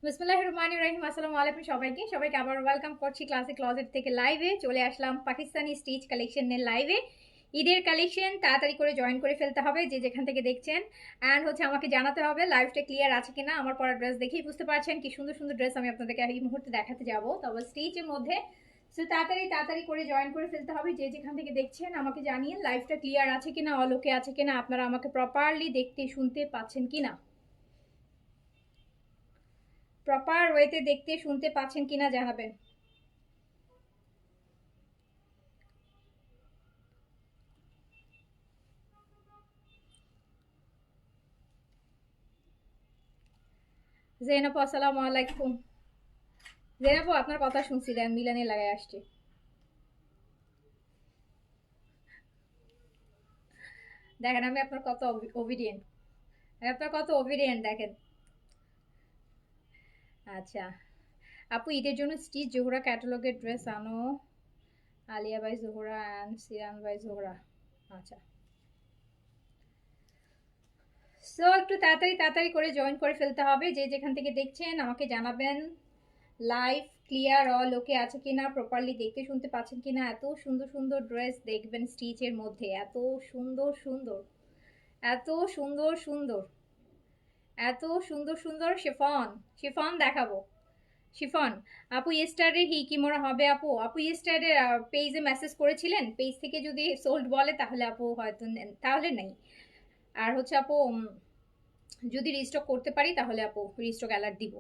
বিসমিল্লাহির রহমানির রহিম। আসসালামু আলাইকুম সবাইকে আবার ওয়েলকাম করছি ক্লাসিক ক্লজেট থেকে লাইভে চলে আসলাম পাকিস্তানি স্টিচ কালেকশনের লাইভে। ঈদের কালেকশন তাড়াতাড়ি করে জয়েন করে ফেলতে হবে যে যেখান থেকে দেখছেন। অ্যান্ড হচ্ছে আমাকে জানাতে হবে লাইভটা ক্লিয়ার আছে কিনা। আমার পরা ড্রেস দেখেই বুঝতে পারছেন কি সুন্দর সুন্দর ড্রেস আমি আপনাদেরকে এই মুহূর্তে দেখাতে যাবো, তবে স্টিচের মধ্যে। সো তাড়াতাড়ি করে জয়েন করে ফেলতে হবে যে যেখান থেকে দেখছেন। আমাকে জানিয়ে লাইভটা ক্লিয়ার আছে কিনা, অলোকে আছে কিনা, আপনারা আমাকে প্রপারলি দেখতে শুনতে পাচ্ছেন কিনা, প্রপার ওয়েতে দেখতে শুনতে পাচ্ছেন কিনা জানাবেন। জেনাপু আসসালামু আলাইকুম। জেনাপু আপনার কথা শুনছি, দেন মিলানে লাগাই আসছে। দেখেন আমি আপনার কত ওবিডিয়েন্ট, আপনার কত ওবিডিয়েন্ট দেখেন। আচ্ছা আপু, ঈদের জন্য স্টিচ জোহরা ক্যাটালগের ড্রেস আনো। Alia by Zohra and Siran by Zohra. আচ্ছা, সো একটু তাড়াতাড়ি করে জয়েন করে ফেলতে হবে যে যেখান থেকে দেখছেন। আমাকে জানাবেন লাইভ ক্লিয়ার অল ওকে আছে কিনা, প্রপারলি দেখতে শুনতে পাচ্ছেন কিনা। এত সুন্দর সুন্দর ড্রেস দেখবেন স্টিচের মধ্যে, এত সুন্দর সুন্দর, এত সুন্দর সুন্দর, এত সুন্দর সুন্দর শিফন শিফন দেখাবো। শিফন আপু ইয়েস্টারডে কি মনে হবে আপু? আপু ইয়েস্টারডে পেজে মেসেজ করেছিলেন, পেজ থেকে যদি সোল্ড বলে তাহলে আপু হয়তো তাহলে নেই। আর হচ্ছে আপু যদি রিস্টক করতে পারি তাহলে আপু রিস্টক অ্যালার্ট দিব।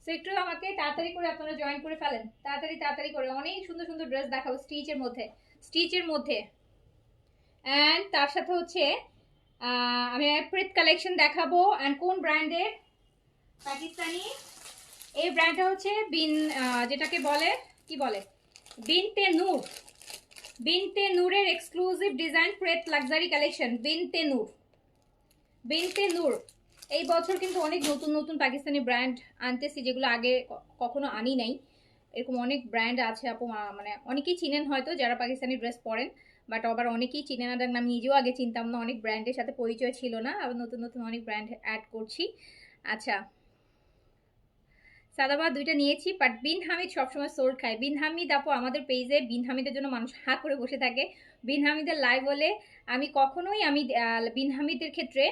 সো একটু আমাকে তাড়াতাড়ি করে আপনারা জয়েন করে ফেলেন, তাড়াতাড়ি করে। অনেক সুন্দর সুন্দর ড্রেস দেখাবো স্টিচের মধ্যে, স্টিচের মধ্যে। অ্যান্ড তার সাথে হচ্ছে আমি প্রিট কালেকশন দেখাবো। অ্যান্ড কোন ব্র্যান্ডের? পাকিস্তানি। এই ব্র্যান্ডটা হচ্ছে বিন, যেটাকে বলে কি বলে, বিনতে নূর। বিনতে নূরের এক্সক্লুসিভ ডিজাইন প্রেট লাক্সারি কালেকশন বিনতে নূর। বিনতে নূর এই বছর কিন্তু অনেক নতুন নতুন পাকিস্তানি ব্র্যান্ড আনতেছি, যেগুলো আগে কখনো আনি নাই। এরকম অনেক ব্র্যান্ড আছে আপু, মানে অনেকেই চিনেন হয়তো যারা পাকিস্তানি ড্রেস পরেন, বাট আবার অনেকেই চিনে না। আমি নিজেও আগে চিনতাম না, অনেক ব্র্যান্ডের সাথে পরিচয় ছিল না, আবার নতুন নতুন অনেক ব্র্যান্ড অ্যাড করছি। আচ্ছা, সাদাবাদ দুইটা নিয়েছি, বাট বিন হামিদ সবসময় সোল্ড খায়। বিন হামিদ আপু আমাদের পেজে বিন হামিদের জন্য মানুষ হা করে বসে থাকে। বিন হামিদের লাইভ বলে আমি কখনোই বিন হামিদের ক্ষেত্রে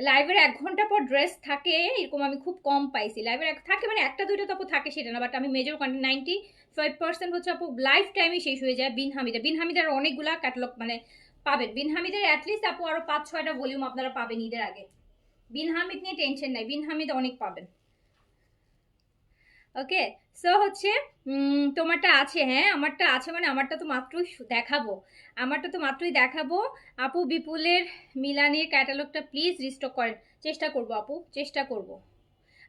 লাইভের 1 ঘন্টা পর ড্রেস থাকে এরকম আমি খুব কম পাইছি। লাইভের থাকে মানে একটা দুইটা তো আপু থাকে সেটা না, বাট আমি মেজর কোয়ান্টিটি 95% হচ্ছে আপু লাইফ টাইমে শেষ হয়ে যায় বিন হামিদের। বিন হামিদের অনেকগুলা ক্যাটালগ মানে পাবেন। বিন হামিদের অ্যাটলিস্ট আপু আরো 5-6টা ভলিউম আপনারা পাবেন ঈদের আগে। বিন হামিদ নিয়ে টেনশন নাই, বিন হামিদ অনেক পাবেন। ওকে, সো হচ্ছে তোমারটা আছে, হ্যাঁ আমারটা আছে, মানে আমারটা তো মাত্রই দেখাবো, আমারটা তো মাত্রই দেখাবো। আপু বিপুলের মিলানের ক্যাটালগটা প্লিজ রিস্টক করেন। চেষ্টা করব আপু, চেষ্টা করব।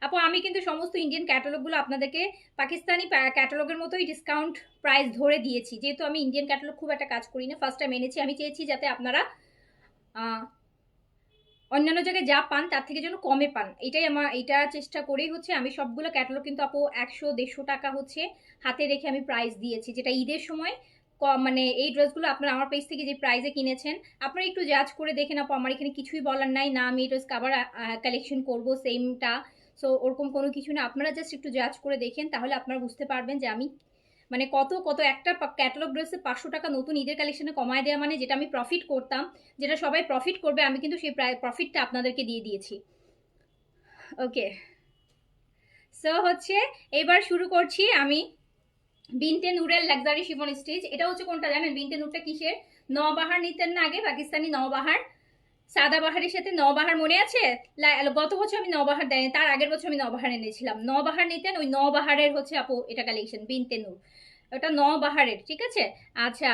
আপু আমি কিন্তু সমস্ত ইন্ডিয়ান ক্যাটালগুলো আপনাদেরকে পাকিস্তানি ক্যাটালগের মতোই ডিসকাউন্ট প্রাইস ধরে দিয়েছি, যেহেতু আমি ইন্ডিয়ান ক্যাটালগ খুব একটা কাজ করি না, ফার্স্ট টাইম এনেছি। আমি চেয়েছি যাতে আপনারা অন্যান্য জায়গায় যা পান তার থেকে যেন কমে পান, এটাই আমার, এটা চেষ্টা করেই হচ্ছে আমি সবগুলো ক্যাটালগ কিন্তু আপু 100-150 টাকা হচ্ছে হাতে রেখে আমি প্রাইস দিয়েছি, যেটা ঈদের সময় কম। মানে এই ড্রেসগুলো আপনারা আমার পেজ থেকে যে প্রাইসে কিনেছেন আপনারা একটু জাজ করে দেখেন আপু। আমার এখানে কিছুই বলার নাই না, আমি এই ড্রেস আবার কালেকশন করবো সেমটা। সো ওরকম কোনো কিছু না, আপনারা জাস্ট একটু জাজ করে দেখেন, তাহলে আপনারা বুঝতে পারবেন যে আমি মানে কত কত একটা ক্যাটালগ ড্রেসে 500 টাকা নতুন ঈদের কালেকশনে কমায় দেওয়া, মানে যেটা আমি প্রফিট করতাম, যেটা সবাই প্রফিট করবে, আমি কিন্তু সেই প্রফিটটা আপনাদেরকে দিয়ে দিয়েছি। ওকে, সো হচ্ছে এবার শুরু করছি আমি বিনতে নূরের লাক্সারি শিফন স্টিচ। এটা হচ্ছে কোনটা জানেন? বিনতে নূরটা কিসের? নওবাহার নিতেন না আগে, পাকিস্তানি নওবাহার, সাদা বাহারের সাথে নওবাহার মনে আছে? গত বছর আমি নওবাহার দেয়নি, তার আগের বছর আমি নওবাহার এনেছিলাম। নওবাহার নিতেন, ওই নওবাহারের হচ্ছে আপু এটা কালেকশন বিনতে নূর, ওটা নওবাহারের, ঠিক আছে। আচ্ছা,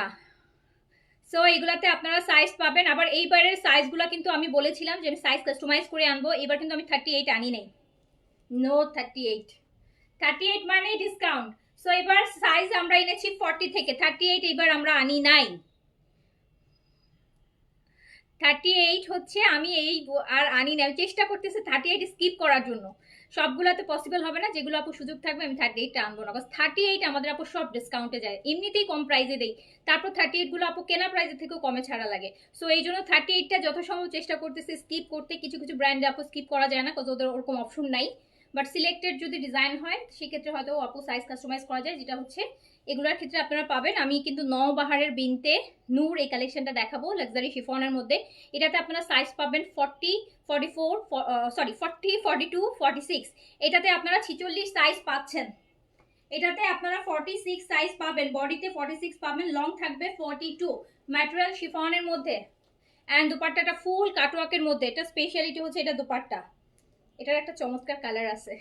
সো এগুলাতে আপনারা সাইজ পাবেন। আবার এইবারের সাইজগুলো কিন্তু আমি বলেছিলাম যে আমি সাইজ কাস্টমাইজ করে আনবো, এবার কিন্তু আমি 38 আনি নাই। নো 38, 38 মানে ডিসকাউন্ট। সো এবার সাইজ আমরা এনেছি 40 থেকে, 38 এবার আমরা আনি নাই। 38 হচ্ছে আমি এই আর আনি না, চেষ্টা করতেছি 38 স্কিপ করার জন্য। সবগুলোতে পসিবল হবে না, যেগুলো আপু সুযোগ থাকবে আমি 38টা আনবো না, বাস 38 আমাদের আপু সব ডিসকাউন্টে যায়, এমনিতেই কম প্রাইসে দেই, তারপর 38 গুলো আপু কেনা প্রাইসের থেকেও কমে ছাড়া লাগে। সো এই জন্য 38টা যথাসম্ভব চেষ্টা করতেছি স্কিপ করতে। কিছু কিছু ব্র্যান্ডে আপু স্কিপ করা যায় না, কারণ ওদের ওরকম অপশন নাই, বাট সিলেক্টেড যদি ডিজাইন হয় সেক্ষেত্রে হয়তো আপু সাইজ কাস্টমাইজ করা যায়, যেটা হচ্ছে এগুলোর ক্ষেত্রে আপনারা পাবেন। আমি কিন্তু নওবাহারের বিনতে নূর এই কালেকশনটা দেখাবো লাক্সারি শিফনের মধ্যে। এটাতে আপনারা সাইজ পাবেন 40, 44, সরি 40, 42, 46। এটাতে আপনারা 46 সাইজ পাচ্ছেন। এটাতে আপনারা 46 সাইজ পাবেন, বডিতে 46 পাবেন, লং থাকবে 42, ম্যাটেরিয়াল শিফনের মধ্যে। অ্যান্ড দুপাট্টাটা ফুল কাটওয়ার্কের মধ্যে। এটা স্পেশালিটি হচ্ছে এটা দুপাট্টা, এটার একটা চমৎকার কালার আছে,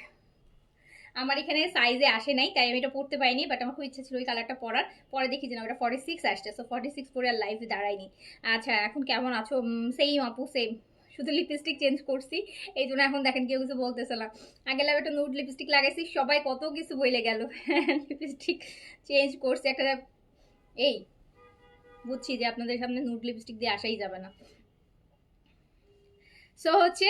আমার এখানে সাইজে আসে নাই তাই আমি এটা পড়তে পারিনি, বাট আমার খুব ইচ্ছা ছিল ওই কালারটা পরার। পরে দেখি যে না ওটা 46 আসছে, সো 46 পরে আর লাইভে দাঁড়াইনি। আচ্ছা এখন কেমন আছো? সেম আপু সেম, শুধু লিপস্টিক চেঞ্জ করছি, এই জন্য এখন দেখেন কেউ কিছু বলতেছিলাম। আগে লাভ একটা নুড লিপস্টিক লাগাইছি, সবাই কত কিছু বইলে গেল। লিপস্টিক চেঞ্জ করছি একটা, এই বুঝছি যে আপনাদের সামনে নুড লিপস্টিক দিয়ে আসাই যাবে না। সো হচ্ছে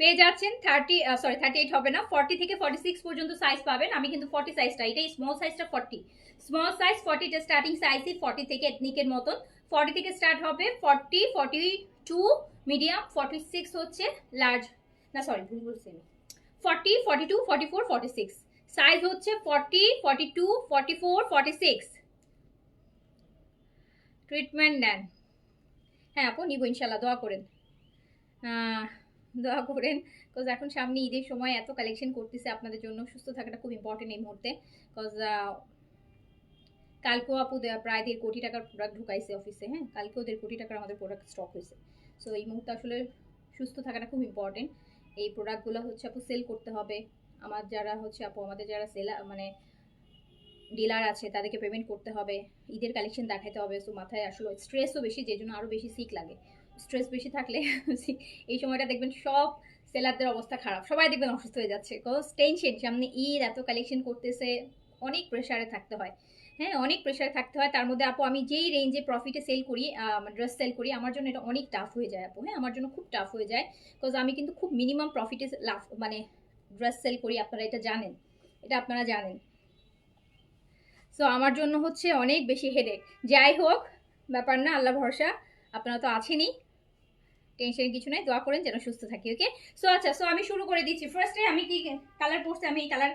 পেয়ে যাচ্ছেন 38 হবে না, 40 থেকে 46 পর্যন্ত সাইজ পাবেন। আমি কিন্তু 40 সাইজটা, এটাই স্মল সাইজটা 40, স্মল সাইজ 40 টা স্টার্টিং সাইজই 40 থেকে এথনিকের মতন। 40 থেকে স্টার্ট হবে, 40, 42 মিডিয়াম, 46 হচ্ছে লার্জ, না সরি ভুল বলছি আমি, 40, 42, 44, 46 সাইজ হচ্ছে 40, 42, 44, 46। ট্রিটমেন্ট নেন, হ্যাঁ আপু নিব ইনশাল্লাহ, দোয়া করেন, দোয়া করেন, বিকজ এখন সামনে ঈদের সময় এত কালেকশন করতেছে আপনাদের জন্য, সুস্থ থাকাটা খুব ইম্পর্টেন্ট এই মুহূর্তে। বিকজ কালকেও আপু প্রায় 1.5 কোটি টাকার প্রোডাক্ট ঢুকাইছে অফিসে, হ্যাঁ কালকেও 1.5 কোটি টাকার আমাদের প্রোডাক্ট স্টক হয়েছে। সো এই মুহূর্তে আসলে সুস্থ থাকাটা খুব ইম্পর্টেন্ট। এই প্রোডাক্টগুলো হচ্ছে আপু সেল করতে হবে। আমার যারা হচ্ছে আপু আমাদের যারা মানে ডিলার আছে তাদেরকে পেমেন্ট করতে হবে, ঈদের কালেকশন দেখাতে হবে। সো মাথায় আসলে স্ট্রেসও বেশি, যে জন্য আরও বেশি সিক লাগে। স্ট্রেস বেশি থাকলে এই সময়টা দেখবেন সব সেলারদের অবস্থা খারাপ, সবাই দেখবেন অসুস্থ হয়ে যাচ্ছে, বিকজ টেনশন, সামনে ঈদ, এত কালেকশন করতেছে, অনেক প্রেশারে থাকতে হয়। হ্যাঁ অনেক প্রেশারে থাকতে হয়, তার মধ্যে আপু আমি যেই রেঞ্জে প্রফিটে সেল করি, ড্রেস সেল করি, আমার জন্য এটা অনেক টাফ হয়ে যায় আপু। হ্যাঁ আমার জন্য খুব টাফ হয়ে যায়, বিকজ আমি কিন্তু খুব মিনিমাম প্রফিটে লাভ মানে ড্রেস সেল করি, আপনারা এটা জানেন, এটা আপনারা জানেন। সো আমার জন্য হচ্ছে অনেক বেশি হেডেক। যাই হোক ব্যাপার না, আল্লাহ ভরসা, আপনারা তো আছেনই, টেনশনের কিছু নাই, দোয়া করেন যেন সুস্থ থাকি। ওকে সো আচ্ছা, সো আমি শুরু করে দিচ্ছি। ফার্স্টে আমি কি কালার পরছি, আমি এই কালার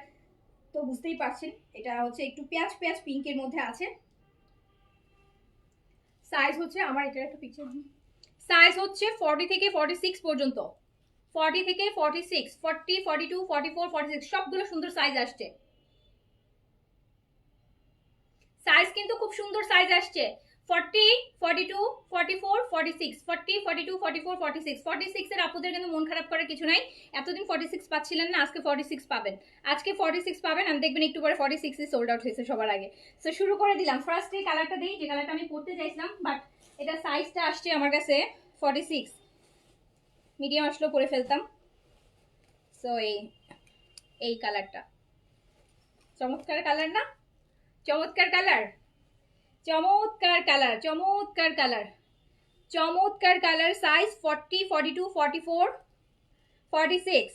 তো বুঝতেই পারছেন, এটা হচ্ছে একটু পেঁয়াজ পেঁয়াজ পিঙ্কের মধ্যে আছে। সাইজ হচ্ছে আমার, এটার একটা পিকচার, সাইজ হচ্ছে 40 থেকে 46 পর্যন্ত, 40 থেকে 46, 40, 42, 44, 46 সবগুলো সুন্দর সাইজ আসছে। সাইজ কিন্তু খুব সুন্দর সাইজ আসছে, 40, 42, 44, 46, 40, 42, 44, 46, 46 এর আপুদের কিন্তু মন খারাপ করার কিছু নাই। এতদিন 46 পাচ্ছিলেন না, আজকে 46 পাবেন, আজকে 46 পাবেন। আমি দেখবেন একটু পরে 46 সোল্ড আউট হয়েছে সবার আগে। সো শুরু করে দিলাম। ফার্স্ট এই কালারটা দিই, যে কালারটা আমি পরতে চাইছিলাম, বাট এটা সাইজটা আসছে আমার কাছে 46, মিডিয়াম আসলেও পরে ফেলতাম। সো এই কালারটা চমৎকার কালার না, চমৎকার কালার, চমৎকার কালার, চমৎকার কালার, চমৎকার কালার। সাইজ 40, 42, 44, 46।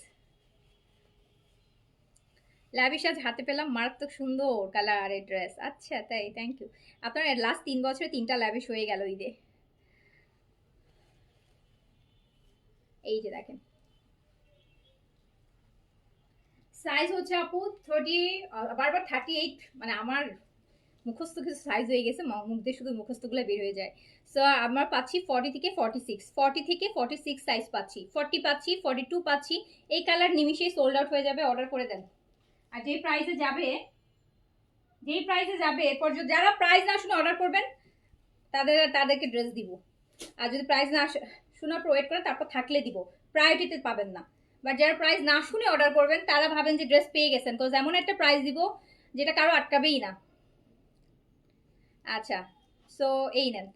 ল্যাভিশ আজ হাতে পেলাম, মারাত্মক সুন্দর কালার এই ড্রেস। আচ্ছা তাই, থ্যাংক ইউ। আপনার লাস্ট 3 বছরে 3টা ল্যাভিশ হয়ে গেল ঈদে। এই যে দেখেন সাইজ হচ্ছে আপু 30, বারবার 38, মানে আমার মুখস্থ কিছু সাইজ হয়ে গেছে, মুখ দিয়ে শুধু মুখস্থগুলো বের হয়ে যায়। সো আমরা পাচ্ছি 40 থেকে 46, 40 থেকে 46 সাইজ পাচ্ছি, 40 পাচ্ছি, 42 পাচ্ছি। এই কালার নিমিশেই সোল্ড আউট হয়ে যাবে, অর্ডার করে দেন। আর যেই প্রাইসে যাবে, যেই প্রাইসে যাবে এরপর যারা প্রাইস না শুনে অর্ডার করবেন তাদেরকে ড্রেস দিব। আর যদি প্রাইস না শোনার পর ওয়েট করেন তারপর থাকলে দিব, প্রায়োরিটিতে পাবেন না। বাট যারা প্রাইস না শুনে অর্ডার করবেন তারা ভাবেন যে ড্রেস পেয়ে গেছেন, তো এমন একটা প্রাইস দিব যেটা কারো আটকাবেই না। আচ্ছা সো এই নেন,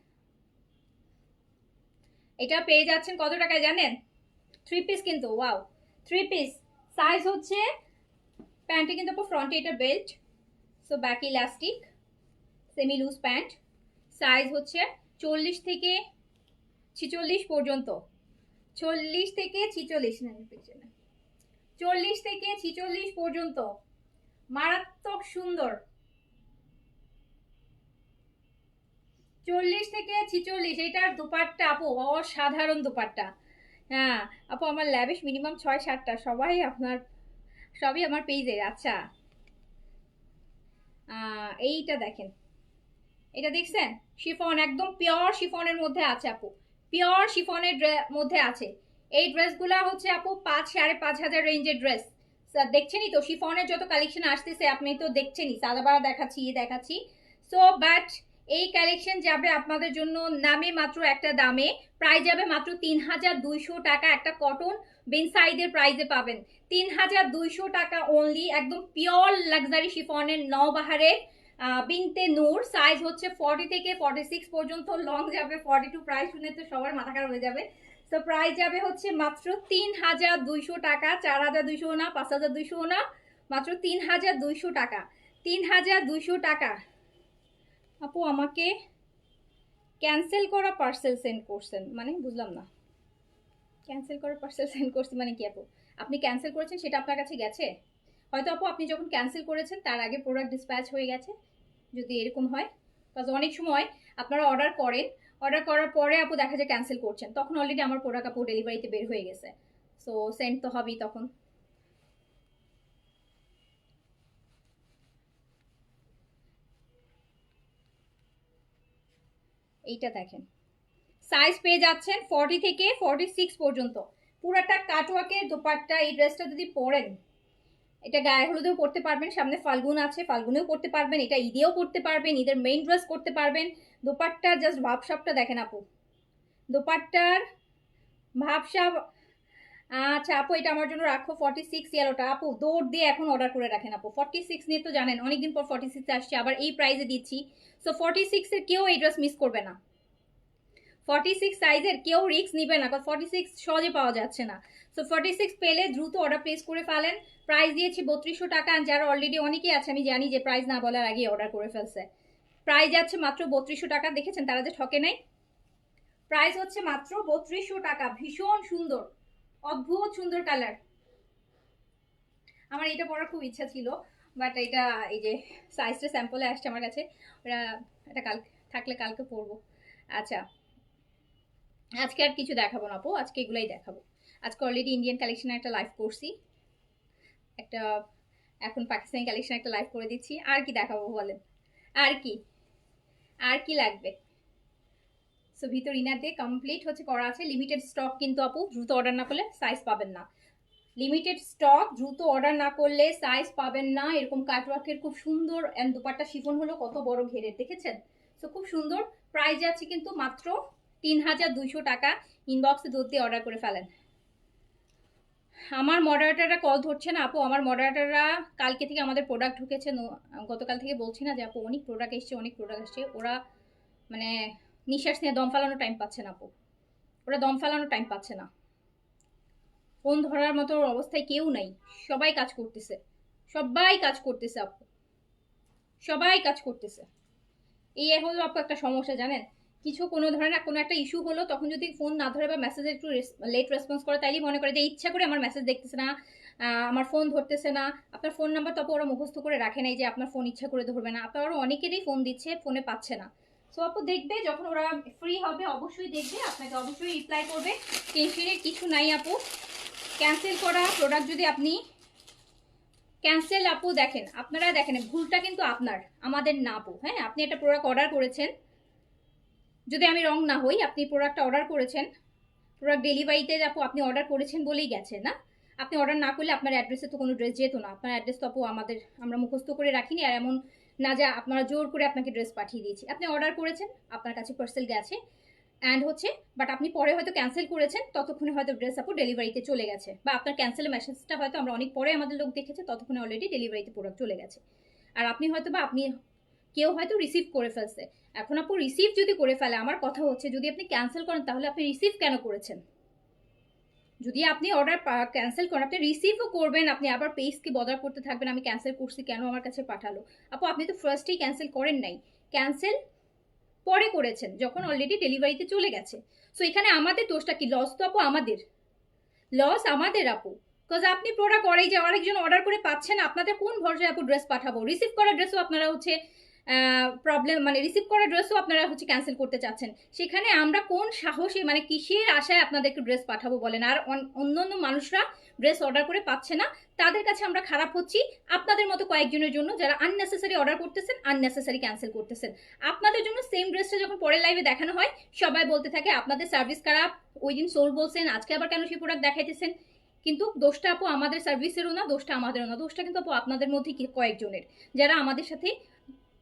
এটা পেয়ে যাচ্ছেন কত টাকায় জানেন? 3 পিস কিন্তু, ওয়াও 3 পিস। সাইজ হচ্ছে, প্যান্টে কিন্তু ফ্রন্টে এটা belt, so back elastic, semi loose pant. Size হচ্ছে 40 থেকে 46 পর্যন্ত, 40 থেকে 46, না 40 থেকে 46 পর্যন্ত, মারাত্মক সুন্দর। 40 থেকে 46, এটার দুপাট্টা আপু অসাধারণ দুপাট্টা। হ্যাঁ আপু, আমার ল্যাবিশ মিনিমাম 6-7টা, সবই আমার পেজে। আচ্ছা, এইটা দেখেন, এটা দেখছেন, শিফন, একদম পিওর শিফনের মধ্যে আছে আপু, পিওর শিফনের মধ্যে আছে। এই ড্রেসগুলা হচ্ছে আপু 5,000-5,500 রেঞ্জের ড্রেস। দেখছেনই তো শিফনের যত কালেকশন আসতেছে, আপনি তো দেখছেনই, সাদাবারা দেখাচ্ছি। সো বাট এই কালেকশন যাবে আপনাদের জন্য নামে মাত্র একটা দামে, প্রাইস যাবে মাত্র 3,200 টাকা। একটা কটন বেন সাইডের প্রাইসে পাবেন 3,200 টাকা অনলি, একদম পিওর লাক্সারি শিফনের নওবাহারের বিনতে নূর। সাইজ হচ্ছে 40 থেকে 46 পর্যন্ত, লং যাবে 42। প্রাইস শুনে তো সবার মাথা খারাপ হয়ে যাবে। তো প্রাইস যাবে হচ্ছে মাত্র 3,200 টাকা, 4,200 না, 5,200 না, মাত্র 3,200 টাকা, 3,200 টাকা। আপু আমাকে ক্যান্সেল করা পার্সেল সেন্ড করছেন মানে, বুঝলাম না। ক্যান্সেল করা পার্সেল সেন্ড করছেন মানে কি আপু? আপনি ক্যান্সেল করেছেন সেটা আপনার কাছে গেছে? হয়তো আপু আপনি যখন ক্যান্সেল করেছেন তার আগে প্রোডাক্ট ডিসপ্যাচ হয়ে গেছে, যদি এরকম হয়। কারণ অনেক সময় আপনারা অর্ডার করার পরে আপু দেখা যায় ক্যান্সেল করছেন, তখন অলরেডি আমার প্রোডাক্ট আপু ডেলিভারিতে বের হয়ে গেছে। সো সেন্ড তো হবেই তখন। এইটা দেখেন, সাইজ পেয়ে যাচ্ছেন 40 থেকে 46 পর্যন্ত, পুরাটা কাটওয়ার্কের দোপাট্টা। এই ড্রেসটা যদি পরেন, এটা গায়ে হলুদেও পরতে পারবেন, সামনে ফাল্গুন আছে, ফাল্গুনেও পরতে পারবেন, এটা ঈদেও পরতে পারবেন, ঈদের মেইন ড্রেস করতে পারবেন। দোপাট্টার জাস্ট ভাবসাবটা দেখেন আপু, দোপাট্টার ভাবসাব। আচ্ছা আপু, এটা আমার জন্য রাখো 46 ইয়েলোটা। আপু দৌড় দিয়ে এখন অর্ডার করে রাখেন আপু, 46 নিয়ে তো জানেন অনেকদিন পর 46 আসছে, আবার এই প্রাইসে দিচ্ছি। সো 46 এর কেউ এই ড্রেস মিস করবে না, 46 সাইজের কেউ রিস্ক নিবে না, কারণ 46 সহজে পাওয়া যাচ্ছে না। সো 46 পেলে দ্রুত অর্ডার প্লেস করে ফেলেন। প্রাইস দিয়েছি 3200 টাকা, আর যারা অলরেডি অনেকেই আছে আমি জানি যে প্রাইস না বলার আগেই অর্ডার করে ফেলছে। প্রাইস যাচ্ছে মাত্র 3200 টাকা, দেখেছেন তারা যে ঠকে নাই। প্রাইস হচ্ছে মাত্র 3200 টাকা, ভীষণ সুন্দর, অদ্ভুত সুন্দর কালার। আমার এটা পরার খুব ইচ্ছা ছিল, বাট এটা এই যে সাইজটা স্যাম্পলে আসছে আমার কাছে, ওরা এটা কাল থাকলে কালকে পরবো। আচ্ছা, আজকে আর কিছু দেখাবো না আপু, আজকে এগুলাই দেখাবো। আজকে অলরেডি ইন্ডিয়ান কালেকশনে একটা লাইভ করছি, একটা এখন পাকিস্তানি কালেকশন একটা লাইভ করে দিচ্ছি। আর কি দেখাবো বলেন, আর কি আর কি লাগবে? সো ভিতর ইনার দিয়ে কমপ্লিট হচ্ছে করা আছে। লিমিটেড স্টক কিন্তু আপু, দ্রুত অর্ডার না করলে সাইজ পাবেন না। লিমিটেড স্টক, দ্রুত অর্ডার না করলে সাইজ পাবেন না। এরকম কাটওয়ার্কের খুব সুন্দর, এন্ড দুপাট্টা শিফন হলো কত বড় ঘেরের, দেখেছেন? সো খুব সুন্দর। প্রাইস আছে কিন্তু মাত্র 3,200 টাকা। ইনবক্সে দুধ দিয়ে অর্ডার করে ফেলেন। আমার মডারেটাররা কল ধরছে না আপু, আমার মডারেটাররা কালকে থেকে আমাদের প্রোডাক্ট ঢুকেছে, গতকাল থেকে বলছি না যে আপু অনেক প্রোডাক্ট এসছে, ওরা মানে নিঃশ্বাস নিয়ে দম ফালানো টাইম পাচ্ছে না আপু, ওরা দম ফালানো টাইম পাচ্ছে না। ফোন ধরার মতো অবস্থায় কেউ নাই, সবাই কাজ করতেছে, আপু, সবাই কাজ করতেছে। এই হলো আপু একটা সমস্যা, জানেন? কোনো ধরনের কোনো একটা ইস্যু হলো, তখন যদি ফোন না ধরে বা মেসেজে একটু লেট রেসপন্স করে, তাইলেই মনে করে যে ইচ্ছা করে আমার মেসেজ দেখতেছে না, আমার ফোন ধরতেছে না। আপনার ফোন নাম্বার তো ওরা মুখস্থ করে রাখে নাই যে আপনার ফোন ইচ্ছা করে ধরবে না, আপনার অনেকেরই ফোন দিচ্ছে, ফোনে পাচ্ছে না। সো আপু দেখবে, যখন ওরা ফ্রি হবে অবশ্যই দেখবে, আপনাকে অবশ্যই রিপ্লাই করবে, টেনশনের কিছু নাই আপু। ক্যান্সেল করা প্রোডাক্ট যদি আপনি ক্যান্সেল আপু দেখেন, আপনারা দেখেন ভুলটা কিন্তু আপনার, আমাদের না আপু। হ্যাঁ, আপনি একটা প্রোডাক্ট অর্ডার করেছেন, যদি আমি রং না হই, আপনি প্রোডাক্টটা অর্ডার করেছেন, প্রোডাক্ট ডেলিভারিতে আপু আপনি অর্ডার করেছেন বলেই গেছে না। আপনি অর্ডার না করলে আপনার অ্যাড্রেসে তো কোনো ড্রেস যেত না, আপনার অ্যাড্রেস তো আপু আমরা মুখস্থ করে রাখিনি, আর এমন না যে আপনারা জোর করে আপনাকে ড্রেস পাঠিয়ে দিয়েছি। আপনি অর্ডার করেছেন, আপনার কাছে পার্সেল গেছে, অ্যান্ড হচ্ছে বাট আপনি পরে হয়তো ক্যান্সেল করেছেন, ততক্ষণে হয়তো ড্রেস আপু ডেলিভারিতে চলে গেছে, বা আপনার ক্যান্সেলের মেসেজটা হয়তো আমরা অনেক পরে আমাদের লোক দেখেছে, ততক্ষণে অলরেডি ডেলিভারিতে প্রোডাক্ট চলে গেছে। আর আপনি হয়তো বা কেউ হয়তো রিসিভ করে ফেলছে। এখন আপু রিসিভ যদি করে ফেলে, আমার কথা হচ্ছে যদি আপনি ক্যান্সেল করেন তাহলে আপনি রিসিভ কেন করেছেন? যদি আপনি অর্ডার ক্যান্সেল করেন, আপনি রিসিভও করবেন, আপনি আবার পেজকে বদার করতে থাকবেন আমি ক্যান্সেল করছি কেন আমার কাছে পাঠালো। আপু আপনি তো ফার্স্টেই ক্যান্সেল করেন নাই, ক্যান্সেল পরে করেছেন যখন অলরেডি ডেলিভারিতে চলে গেছে। সো এখানে আমাদের দোষটা কি? লস তো আপু আমাদের, লস আমাদের আপু। বিকজ আপনি প্রোডাক্ট অর্ডার যে আরেকজন অর্ডার করে পাচ্ছেন, আপনাদের কোন ভরসায় আপু ড্রেস পাঠাবো? রিসিভ করা ড্রেসও আপনারা হচ্ছে প্রবলেম, মানে রিসিভ করা ড্রেসও আপনারা হচ্ছে ক্যান্সেল করতে চাচ্ছেন। সেখানে আমরা কোন সাহসে, মানে কিসের আশায় আপনাদেরকে ড্রেস পাঠাবো বলেন? আর অন্য অন্য মানুষরা ড্রেস অর্ডার করে পাচ্ছে না, তাদের কাছে আমরা খারাপ হচ্ছি আপনাদের মতো কয়েকজনের জন্য, যারা আননেসেসারি অর্ডার করতেছেন, আননেসেসারি ক্যান্সেল করতেছেন। আপনাদের জন্য সেম ড্রেসটা যখন পরের লাইভে দেখানো হয়, সবাই বলতে থাকে আপনাদের সার্ভিস খারাপ, ওই দিন সোল বলছেন, আজকে আবার কেন সেই প্রোডাক্ট দেখাইতেছেন? কিন্তু দোষটা আপু আমাদের সার্ভিসেরও না, দোষটা আমাদেরও না, দোষটা কিন্তু আপু আপনাদের মধ্যে কয়েকজনের, যারা আমাদের সাথে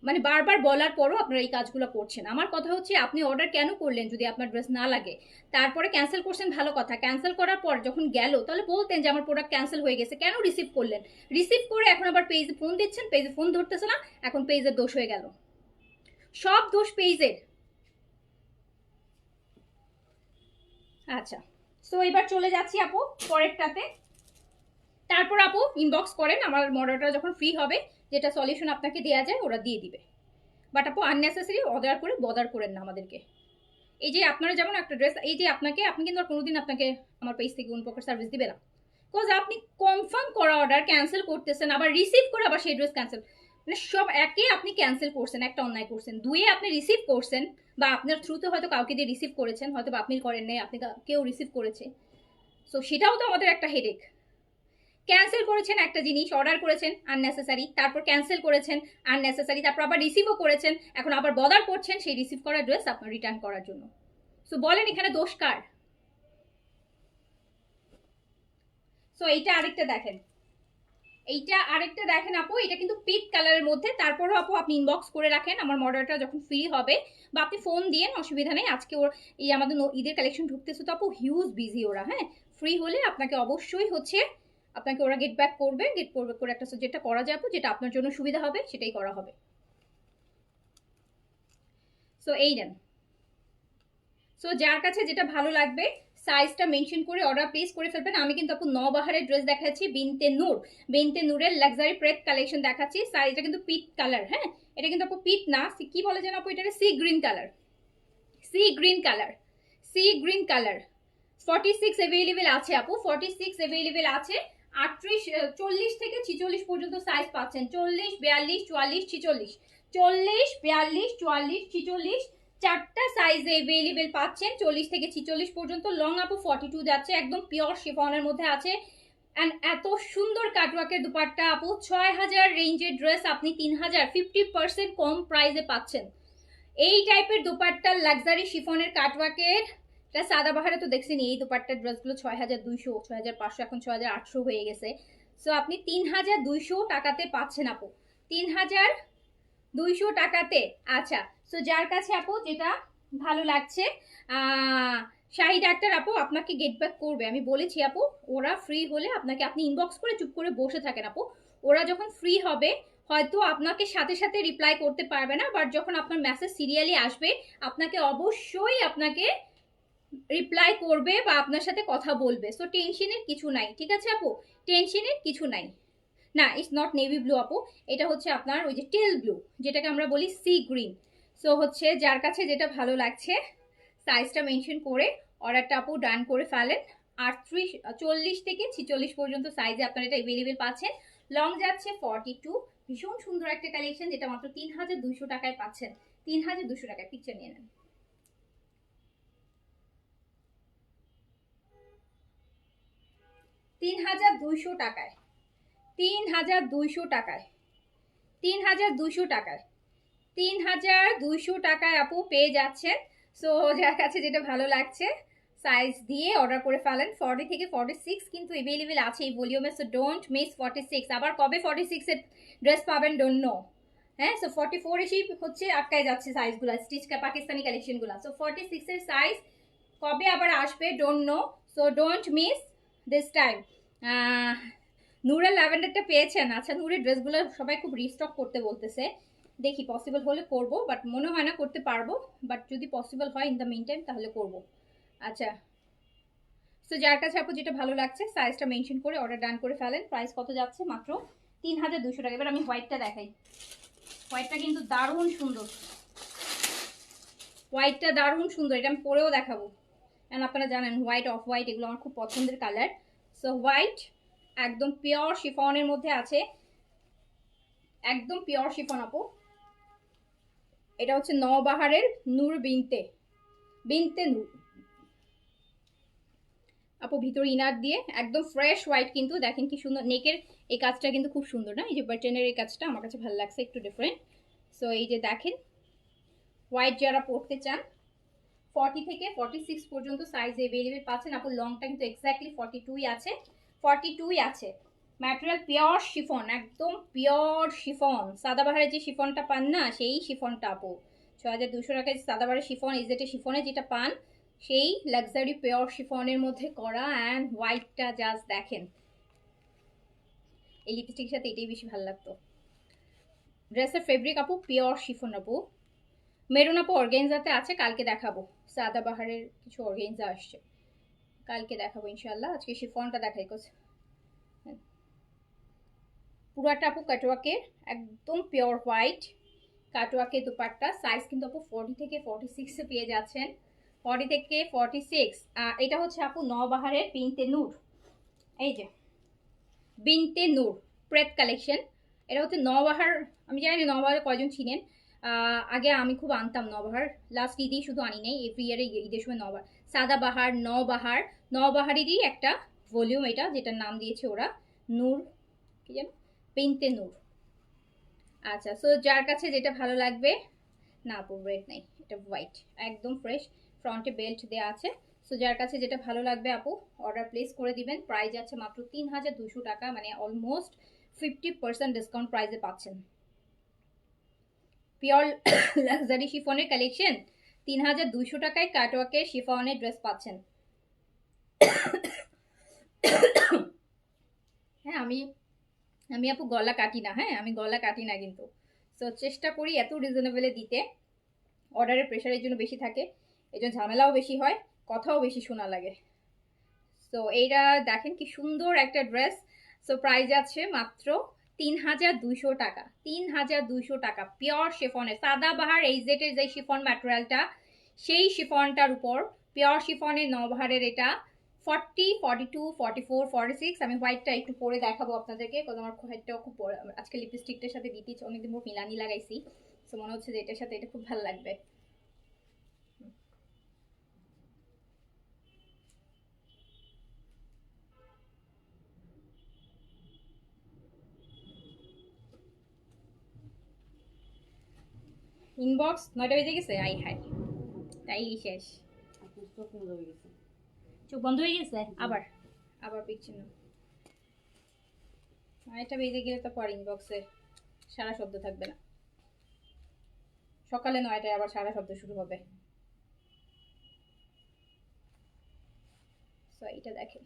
মানে বারবার বলার পরও আপনারা এই কাজগুলো করছেন। আমার কথা হচ্ছে, আপনি অর্ডার কেন করলেন যদি আপনার ড্রেস না লাগে? তারপরে ক্যান্সেল করছেন, ভালো কথা। ক্যান্সেল করার পর যখন গেল, তাহলে বলতেন যে আমার প্রোডাক্ট ক্যান্সেল হয়ে গেছে। কেন রিসিভ করলেন? রিসিভ করে এখন আবার পেজে ফোন দিচ্ছেন, পেজে ফোন ধরতেছে না, এখন পেজের দোষ হয়ে গেল। সব দোষ পেজের। আচ্ছা, সো এবার চলে যাচ্ছি আপু পরেরটাতে। তারপর আপু ইনবক্স করেন, আমার মডেলটা যখন ফ্রি হবে, যেটা সলিউশন আপনাকে দেওয়া যায় ওরা দিয়ে দিবে। বাট আপু আননেসেসারি অর্ডার করে বদার করেন না আমাদেরকে। এই যে আপনারা যেমন একটা ড্রেস, এই যে আপনাকে, আপনি কিন্তু আর কোনোদিন আপনাকে আমার পেজ থেকে কোন প্রকার সার্ভিস দিবে না। বিকজ আপনি কনফার্ম করা অর্ডার ক্যান্সেল করতেছেন, আবার রিসিভ করে আবার সেই ড্রেস ক্যান্সেল, মানে সব একে আপনি ক্যান্সেল করছেন, একটা অন্যায় করছেন। দুয়ে আপনি রিসিভ করছেন, বা আপনার থ্রুতে হয়তো কাউকে দিয়ে রিসিভ করেছেন, হয়তো বা আপনি করেন নাই, আপনি কেউ রিসিভ করেছে। সো সেটাও তো আমাদের একটা হেডেক। ক্যান্সেল করেছেন একটা জিনিস, অর্ডার করেছেন আননেসেসারি, তারপর ক্যান্সেল করেছেন আননেসেসারি, তারপর আবার রিসিভও করেছেন, এখন আবার বদার করছেন সেই রিসিভ করা ড্রেস আপনার রিটার্ন করার জন্য। সো বলেন এখানে দোষ কার? সো এইটা আরেকটা দেখেন, এইটা আরেকটা দেখেন আপু, এটা কিন্তু পিঙ্ক কালারের মধ্যে। তারপরও আপু আপনি ইনবক্স করে রাখেন, আমার মডেলটা যখন ফ্রি হবে, বা আপনি ফোন দিয়েন, অসুবিধা নেই। আজকে ওর এই আমাদের ঈদের কালেকশন ঢুকতেছে তো আপু, হিউজ বিজি ওরা। হ্যাঁ, ফ্রি হলে আপনাকে অবশ্যই হচ্ছে, আপনাকে ওরা গেট ব্যাক করবে, গেট করবে করে একটা যেটা করা যাবে, যেটা আপনার জন্য সুবিধা হবে সেটাই করা হবে। সো এই নেন। সো যার কাছে যেটা ভালো লাগবে সাইজটা মেনশন করে অর্ডার প্লেস করে ফেলবেন। আমি কিন্তু আপু নবাহারের ড্রেস দেখাচ্ছি, বিনতে নূর, বিনতে নূরের লাক্সারি প্রেপ কালেকশন দেখাচ্ছি। সাইজটা কিন্তু পিট কালার। হ্যাঁ, এটা কিন্তু আপু পিট না, কি বলে যেন আপু, এটা sea green colour, sea green colour, sea green colour. 46 available আছে আপু, 46 অ্যাভেলেবেল আছে। 38 40 থেকে 46 পর্যন্ত সাইজ পাচ্ছেন। 40 42 44 46, 40 42 44 46, চারটা সাইজে অ্যাভেলেবেল পাচ্ছেন। 40 থেকে 46 পর্যন্ত। লং আপু 42 যাচ্ছে, একদম পিওর শিফনের মধ্যে আছে। অ্যান্ড এত সুন্দর কাটওয়ার্কের দুপাট্টা আপু, 6000 রেঞ্জের ড্রেস আপনি 3000, 50% কম প্রাইসে পাচ্ছেন। এই টাইপের দুপাট্টা লাক্সারি শিফনের কাটওয়ার্কের, এটা সাদাবাহারে তো দেখছেন এই দুপাট্টার ড্রেসগুলো 6200, 6500, এখন 6800 হয়ে গেছে। সো আপনি 3200 টাকাতে পাচ্ছেন আপু, 3200 টাকাতে। আচ্ছা, সো যার কাছে আপু যেটা ভালো লাগছে, শাহিদ আক্তার আপু আপনাকে গেট ব্যাক করবে, আমি বলেছি আপু। ওরা ফ্রি হলে আপনাকে, আপনি ইনবক্স করে চুপ করে বসে থাকেন আপু, ওরা যখন ফ্রি হবে হয়তো আপনাকে সাথে সাথে রিপ্লাই করতে পারবে না, বাট যখন আপনার মেসেজ সিরিয়ালি আসবে আপনাকে অবশ্যই আপনাকে রিপ্লাই করবে বা আপনার সাথে কথা বলবে। সো টেনশনের কিছু নাই, ঠিক আছে আপু, টেনশনের কিছু নাই। না, ইটস নট নেভি ব্লু আপু, এটা হচ্ছে আপনার ওই যে টেল ব্লু, যেটাকে আমরা বলি সি গ্রিন। সো হচ্ছে যার কাছে যেটা ভালো লাগছে সাইজটা মেনশন করে অর্ডারটা আপু ডান করে ফেলেন। 40 থেকে 46 পর্যন্ত সাইজে আপনারা এটা অ্যাভেলেবেল পাচ্ছেন। লং যাচ্ছে 42। ভীষণ সুন্দর একটা কালেকশন, যেটা মাত্র 3200 টাকায় পাচ্ছেন। 3200 টাকায়, পিকচার নিয়ে নেন। 3200 টাকায়, 3200 টাকায়, 3200 টাকায়, 3200 টাকায় আপু পেয়ে যাচ্ছেন। সো যার কাছে যেটা ভালো লাগছে সাইজ দিয়ে অর্ডার করে ফেলেন। 40 থেকে 46 কিন্তু অ্যাভেলেবেল আছে এই ভলিউমে। So don't miss 46। আবার কবে 46 এর ড্রেস পাবেন ডোন্ট নো। হ্যাঁ, সো 44 এসেই হচ্ছে আটকায় যাচ্ছে সাইজগুলো, স্টিচ পাকিস্তানি কালেকশনগুলো। সো 46 এর সাইজ কবে আবার আসবে don't know. So don't miss this time. নূরের ল্যাভেন্ডারটা পেয়েছেন? আচ্ছা, নূরের ড্রেসগুলো সবাই খুব রিস্টক করতে বলতেছে, দেখি পসিবল হলে করব, বাট মনে হয় না করতে পারবো, বাট যদি পসিবল হয় ইন দ্য মিন টাইম তাহলে করব। আচ্ছা, সো যার কাছে আপু যেটা ভালো লাগছে সাইজটা মেনশন করে অর্ডার ডান করে ফেলেন। প্রাইস কত যাচ্ছে? মাত্র 3200 টাকা। এবার আমি হোয়াইটটা দেখাই, হোয়াইটটা কিন্তু দারুণ সুন্দর, হোয়াইটটা দারুণ সুন্দর, এটা আমি পরেও দেখাবো। অ্যান্ড আপনারা জানেন হোয়াইট, অফ হোয়াইট এগুলো আমার খুব পছন্দের কালার। সো হোয়াইট একদম পিওর শিফনের মধ্যে আছে, একদম পিওর শিফন আপু। এটা হচ্ছে নওবাহারের নূর বিনতে, বিনতে নূর আপু। ভিতরে ইনার দিয়ে একদম ফ্রেশ হোয়াইট, কিন্তু দেখেন কি সুন্দর নেকের এই কাজটা কিন্তু খুব সুন্দর না? এই যে বাটনের এই কাজটা আমার কাছে ভালো লাগছে, একটু ডিফারেন্ট। সো এই যে দেখেন হোয়াইট যারা পরতে চান 40 থেকে 46 পর্যন্ত সাইজ এভেলেবেল পাচ্ছেন আপু। লংটা কিন্তু এক্স্যাক্টলি 42ই আছে, 42ই আছে। ম্যাটেরিয়াল পিওর শিফন, একদম পিওর শিফন। সাদাবাহারের যে শিফনটা পান না, সেই শিফনটা আপু 6200 টাকায় সাদাবাহারের শিফন, ইজেটে শিফনে যেটা পান সেই লাক্সারি পিওর শিফনের মধ্যে করা। অ্যান্ড হোয়াইটটা জাস্ট দেখেন, এই লিপস্টিকের সাথে এটাই বেশি ভালো লাগতো। ড্রেসের ফেব্রিক আপু পিওর শিফন আপু। মেরুন আপু অর্গেনজাতে আছে, কালকে দেখাবো। সাদাবাহারের কিছু অর্গেনজা আসছে, কালকে দেখাবো ইনশাল্লাহ। আজকে শিফনটা দেখাই কোচ। পুরাটা আপু কাটওয়ার্কের, একদম পিওর হোয়াইট কাটওয়ার্কের দুপাট্টা। সাইজ কিন্তু আপু 40 থেকে 46 পেয়ে যাচ্ছেন, 40 থেকে 46। এটা হচ্ছে আপু নওবাহারের বিনতে নূর, এই যে বিনতে নূর প্রেত কালেকশন। এটা হচ্ছে নওবাহার, আমি জানি না নওবাহারে কয়জন ছিলেন। আগে আমি খুব আনতাম নওবাহার, লাস্ট ঈদেই শুধু আনি নাই, এভরি ইয়ারে ঈদের সময় নওবাহার। সাদাবাহার, নওবাহার, নওবাহারেরই একটা ভলিউম এটা, যেটার নাম দিয়েছে ওরা নূর, কি জানো, বিনতে নূর। আচ্ছা, সো যার কাছে যেটা ভালো লাগবে, না আপু রেড নেই, এটা হোয়াইট একদম ফ্রেশ, ফ্রন্টে বেল্ট দেওয়া আছে। সো যার কাছে যেটা ভালো লাগবে আপু অর্ডার প্লেস করে দিবেন। প্রাইস আছে মাত্র 3200 টাকা, মানে অলমোস্ট 50% ডিসকাউন্ট প্রাইসে পাচ্ছেন। পিওর লাক্সারি শিফনের কালেকশন 3200 টাকায় কাটওয়ার্কের শিফনের ড্রেস পাচ্ছেন। হ্যাঁ আমি আমি আপু গলা কাটি না, হ্যাঁ আমি গলা কাটি না কিন্তু। সো চেষ্টা করি এত রিজনেবলে দিতে, অর্ডারের প্রেশারের জন্য বেশি থাকে, এই জন্য ঝামেলাও বেশি হয়, কথাও বেশি শোনা লাগে। সো এইটা দেখেন কি সুন্দর একটা ড্রেস। সো প্রাইস আছে মাত্র 3200 টাকা, 3200 টাকা পিওর শিফনের। সাদাবাহার এইজেটের যে শিফন ম্যাটেরিয়ালটা, সেই শিফনটার উপর পিওর শিফনের নওবাহারের এটা 40, 42, 44, 46। আমি হোয়াইটটা একটু পরে দেখাবো আপনাদেরকে, কারণ আমার হোয়াইটটাও খুব আজকে লিপস্টিকটার সাথে দিতে অনেকদিন পর মিলানি লাগাইছি। সো মনে হচ্ছে যে এটার সাথে এটা খুব ভালো লাগবে। ইনবক্স 9টা বেজে গেছে, আই হাই তাই শেষ, চোখ বন্ধ হয়ে গেছে। আবার আবার পিকছে না, 9টা বেজে গেলে তো পর ইনবক্সে সারা শব্দ থাকবে না, সকালে 9টায় আবার সারা শব্দ শুরু হবে। সো এটা দেখেন,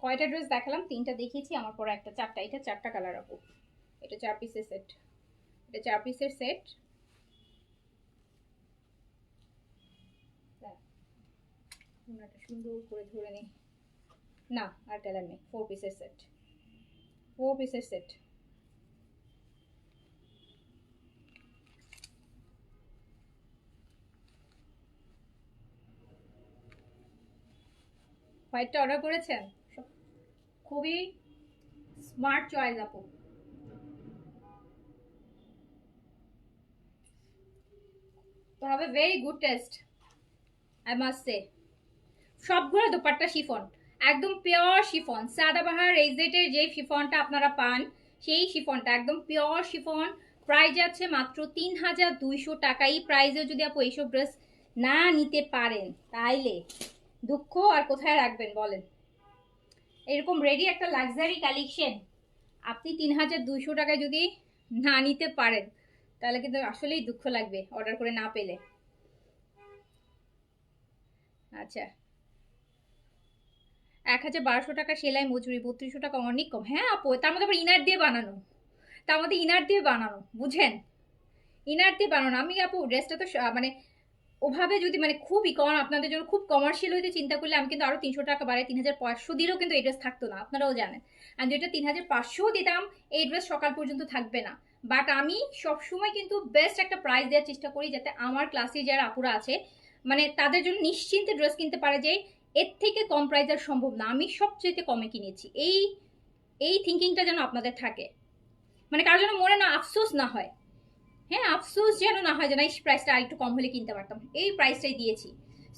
কয়টা ড্রেস দেখালাম? 3টা দেখিয়েছি, আমার পরে একটা 4টা, এটা 4টা কালার আপু, এটা 4 পিসের সেট, এটা 4 পিসের সেট। সুন্দর করে ধরে নেই, না আর কালার নেই, 4 পিসের সেট, 4 পিসের সেট। হোয়াইটটা অর্ডার করেছেন, খুবই স্মার্ট চয়েস আপু। তো হবে very good test, I must say. সবগুলো দোপাট্টা শিফন, একদম পিওর শিফন। সাদাবাহার এইজেটের যে শিফনটা আপনারা পান, সেই শিফনটা একদম পিওর শিফন। প্রাইস আছে মাত্র 3200 টাকা। এই প্রাইসে যদি আপু এইসব ড্রেস না নিতে পারেন, তাইলে দুঃখ আর কোথায় রাখবেন বলেন। এরকম রেডি একটা লাক্সারি কালেকশন আপনি 3200 টাকায় যদি না নিতে পারেন, তাহলে কিন্তু আসলেই দুঃখ লাগবে অর্ডার করে না পেলে। আচ্ছা, 1200 টাকা সেলাই মজুরি, 3200 টাকা অনেক কম। হ্যাঁ আপু, তার মধ্যে আবার ইনার দিয়ে বানানো, তার মধ্যে ইনার দিয়ে বানানো, বুঝেন, ইনার দিয়ে বানানো। আমি আপু ড্রেসটা তো মানে ওভাবে যদি মানে খুবই কম আপনাদের জন্য খুব কমার্শিয়াল হইতে চিন্তা করলে আমি কিন্তু আরো 300 টাকা বাড়াই 3500 দিলেও কিন্তু এই ড্রেস থাকতো না, আপনারাও জানেন। আর যেটা 3500 দিতাম, এই ড্রেস সকাল পর্যন্ত থাকবে না। বাট আমি সবসময় কিন্তু বেস্ট একটা প্রাইস দেওয়ার চেষ্টা করি, যাতে আমার ক্লাসে যারা আপুরা আছে মানে তাদের জন্য নিশ্চিন্তে ড্রেস কিনতে পারে, যে এর থেকে কম প্রাইস আর সম্ভব না, আমি সবচেয়ে কমে কিনেছি। এই থিঙ্কিংটা যেন আপনাদের থাকে, মানে কারোর জন্য মনে না আফসোস না হয়। হ্যাঁ, আফসোস যেন না হয় যে না এই প্রাইসটা আর একটু কম হলে কিনতে পারতাম, এই প্রাইসটাই দিয়েছি।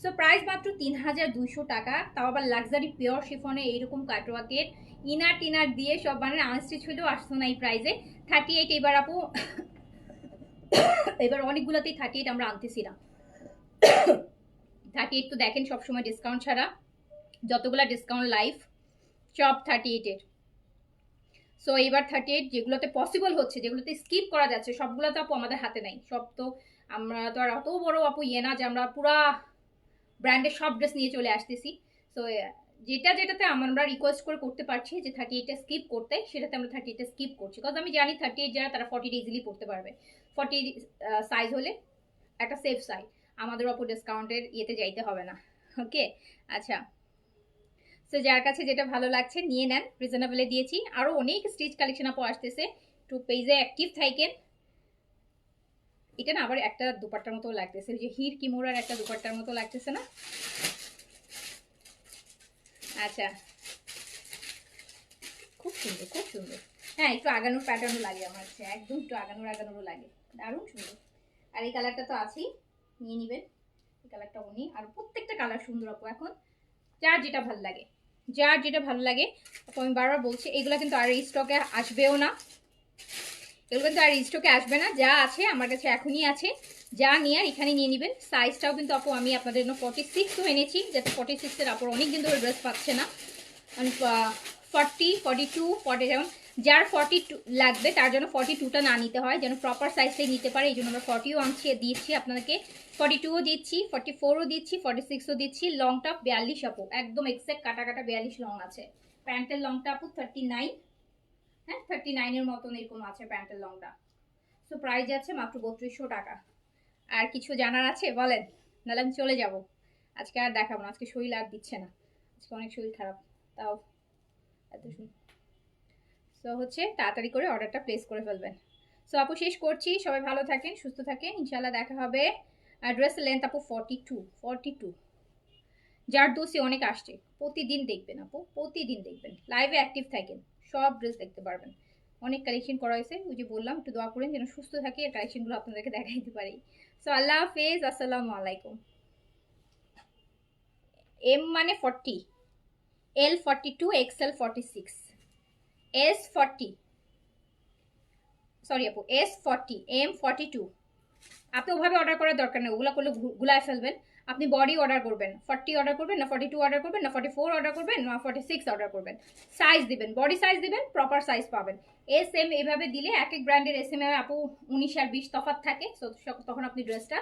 সো প্রাইস মাত্র 3200 টাকা, তাও আবার লাক্সারি পিওর শিফনে এইরকম কাটওয়ার্কের ইনার টিনার দিয়ে সব, মানে আনস্টিচ হলেও আসতো না এই প্রাইসে। 38 এবার আপু এবার অনেকগুলোতেই 38 আমরা আনতেছি না। 38 তো দেখেন সবসময় ডিসকাউন্ট ছাড়া, যতগুলো ডিসকাউন্ট লাইভ সব 38-এর। সো এবার 38 যেগুলোতে পসিবল হচ্ছে, যেগুলোতে স্কিপ করা যাচ্ছে, সবগুলো তো আপু আমাদের হাতে নাই। সব তো আমরা তো আর অত বড় আপু ইয়ে না যে আমরা পুরা ব্র্যান্ডের সব ড্রেস নিয়ে চলে আসতেছি। সো যেটাতে আমরা রিকোয়েস্ট করে করতে পারছি যে 38টা স্কিপ করতে, সেটাতে আমরা 38টা স্কিপ করছি। বিকজ আমি জানি 38 যারা তারা 40 ইজিলি পড়তে পারবে। 40 সাইজ হলে একটা সেফ সাইজ, আমাদের আপু ডিসকাউন্টের ইয়েতে যাইতে হবে না। ওকে, আচ্ছা। সো যার কাছে যেটা ভালো লাগছে নিয়ে নেন, রিজনেবলে দিয়েছি। আরও অনেক স্টিচ কালেকশন আপু আসতেছে, একটু পেজে অ্যাক্টিভ থাকেন। এটা না আবার একটা দুপাট্টার মতো লাগতেছে, ওই যে হির কিমোরার একটা দুপাট্টার মতো লাগতেছে না? আচ্ছা, খুব সুন্দর খুব সুন্দর। হ্যাঁ, একটু আগানোর প্যাটার্নও লাগে আমার কাছে, একদম একটু আগানোরও লাগে, দারুণ সুন্দর। আর এই কালারটা তো আছেই, নিয়ে নেবেন। এই কালারটা উনি, আর প্রত্যেকটা কালার সুন্দর আপু। এখন যার যেটা ভালো লাগে, যার যেটা ভালো লাগে আপু, আমি বারবার বলছি এগুলো কিন্তু আর স্টকে আসবেও না, এগুলো কিন্তু আর স্টকে আসবে না। যা আছে আমার কাছে এখনই আছে, যা নিয়ে এখানে নিয়ে নেবেন। সাইজটাও কিন্তু আপু আমি আপনাদের জন্য 46ও এনেছি, যাতে 46-এর আপুর অনেক দিন ধরে ড্রেস পাচ্ছে না, মানে 40, 42, 47, যার 42 লাগবে তার জন্য 42টা না নিতে হয়, যেন প্রপার সাইজটাই নিতে পারে। এই জন্য আমরা 40ও দিচ্ছি আপনাদেরকে, 42ও দিচ্ছি, 44ও দিচ্ছি, 46ও দিচ্ছি। লংটা 42 আপু, একদম এক্সাক্ট কাটা কাটা 42 লং আছে। প্যান্টের লংটা আপু 39, হ্যাঁ 39-এর মতন এরকম আছে প্যান্টের লংটা। সো প্রাইস আছে মাত্র 3200 টাকা। আর কিছু জানার আছে বলেন, নাহলে আমি চলে যাব। আজকে আর দেখাবো না, আজকে শরীর আর দিচ্ছে না, আজকে অনেক শরীর খারাপ। তাও এত সুন্দর। সো হচ্ছে তাড়াতাড়ি করে অর্ডারটা প্লেস করে ফেলবেন। সো আপু শেষ করছি, সবাই ভালো থাকেন, সুস্থ থাকেন, ইনশাল্লাহ দেখা হবে। আর ড্রেসের লেন্থ আপু 42। যার দোষে অনেক আসছে, প্রতিদিন দেখবেন আপু, প্রতিদিন দেখবেন, লাইভে অ্যাক্টিভ থাকেন, সব ড্রেস দেখতে পারবেন। অনেক কালেকশন করা হয়েছে, ওই যে বললাম একটু দোয়া করেন যেন সুস্থ থাকি, আর কালেকশনগুলো আপনাদেরকে দেখাইতে পারি। সো আল্লাহ হাফেজ, আসসালামু আলাইকুম। এম মানে 40, L 42, XL 46, S 40, সরি আপু S 40, M 42। আপনি ওভাবে অর্ডার করার দরকার নেই, ওগুলো করলে গুলায় ফেলবেন। আপনি বডি অর্ডার করবেন, 40 অর্ডার করবেন না 42 অর্ডার করবেন না 44 অর্ডার করবেন না 46 অর্ডার করবেন, সাইজ দিবেন, বডি সাইজ দিবেন, প্রপার সাইজ পাবেন। এস এম এভাবে দিলে এক এক ব্র্যান্ডের এস এম এ আপু 19 আর 20 তফাৎ থাকে, সো তখন আপনি ড্রেসটা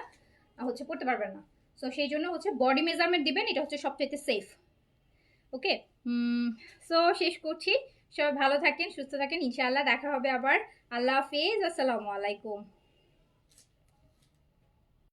হচ্ছে পড়তে পারবেন না। সো সেই জন্য হচ্ছে বডি মেজারমেন্ট দিবেন, এটা হচ্ছে সবচেয়ে সেফ। ওকে, সো শেষ করছি, সবাই ভালো থাকেন, সুস্থ থাকেন, ইনশাআল্লাহ দেখা হবে আবার। আল্লাহ হাফেজ, আসসালামু আলাইকুম।